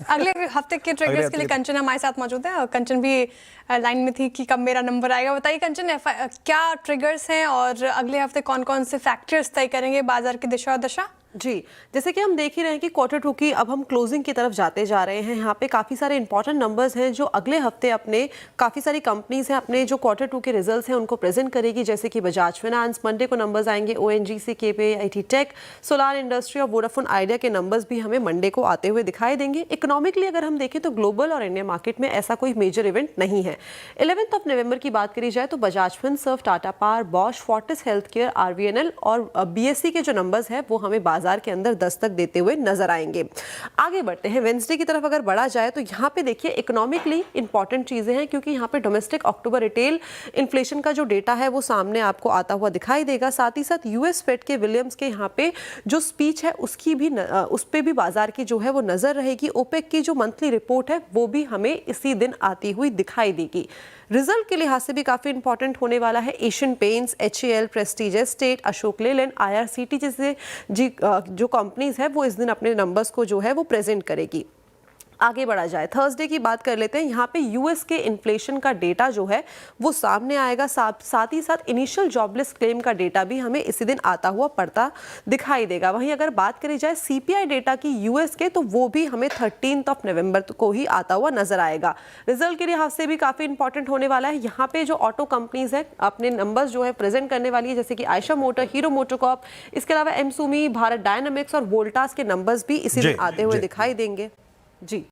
अगले हफ्ते के ट्रिगर्स के लिए कंचन हमारे साथ मौजूद है और कंचन भी लाइन में थी कि कब मेरा नंबर आएगा। बताइए कंचन, क्या ट्रिगर्स हैं और अगले हफ्ते कौन कौन से फैक्टर्स तय करेंगे बाजार की दिशा और दशा? जी, जैसे कि हम देख ही रहे हैं कि क्वार्टर टू की अब हम क्लोजिंग की तरफ जाते जा रहे हैं। यहाँ पे काफ़ी सारे इंपॉर्टेंट नंबर्स हैं जो अगले हफ्ते अपने काफ़ी सारी कंपनीज हैं अपने जो क्वार्टर टू के रिजल्ट्स हैं उनको प्रेजेंट करेगी, जैसे कि बजाज फाइनेंस। मंडे को नंबर्स आएंगे ONGC, KPIT tech, solar industry और वोडाफोन आइडिया के नंबर्स भी हमें मंडे को आते हुए दिखाई देंगे। इकोनॉमिकली अगर हम देखें तो ग्लोबल और इंडिया मार्केट में ऐसा कोई मेजर इवेंट नहीं है। 11 नवंबर की बात करी जाए तो Bajaj Finserv, Tata power, Bosch, Fortis health care, RVNL और BSE के जो नंबर्स हैं वो हमें बाजार के अंदर तक देते हुए नजर आएंगे। आगे बढ़ते हैं, वेंसडे की तरफ अगर बढ़ा जाए तो यहाँ पे देखिए इकोनॉमिकली इंपॉर्टेंट चीजें हैं, क्योंकि यहाँ पे डोमेस्टिक अक्टूबर रिटेल इन्फ्लेशन का जो डेटा है वो सामने आपको आता हुआ दिखाई देगा। साथ ही साथ US फेड के विलियम्स के यहाँ पे जो स्पीच है उसकी भी उस पे भी बाजार की जो है वो नजर रहेगी। ओपेक की जो मंथली रिपोर्ट है वो भी हमें इसी दिन आती हुई दिखाई देगी। रिजल्ट के लिहाज से भी काफी इंपॉर्टेंट होने वाला है। Asian paints, HAL, Prestige estate, Ashok Leyland, IRCT जैसे जो कंपनीज है वो इस दिन अपने नंबर्स को जो है वो प्रेजेंट करेगी। आगे बढ़ा जाए, थर्सडे की बात कर लेते हैं। यहाँ पे US के इन्फ्लेशन का डेटा जो है वो सामने आएगा। साथ ही साथ इनिशियल जॉबलेस क्लेम का डेटा भी हमें इसी दिन आता हुआ पड़ता दिखाई देगा। वहीं अगर बात करी जाए CPI डेटा की US के, तो वो भी हमें 13 नवंबर को ही आता हुआ नजर आएगा। रिजल्ट के लिहाज से भी काफी इंपॉर्टेंट होने वाला है। यहाँ पे जो ऑटो कंपनीज है अपने नंबर्स जो है प्रेजेंट करने वाली है, जैसे कि आयशा मोटर, हीरो मोटोकॉर्प, इसके अलावा एमसुमी, भारत डायनामिक्स और वोल्टास के नंबर्स भी इसी दिन आते हुए दिखाई देंगे। जी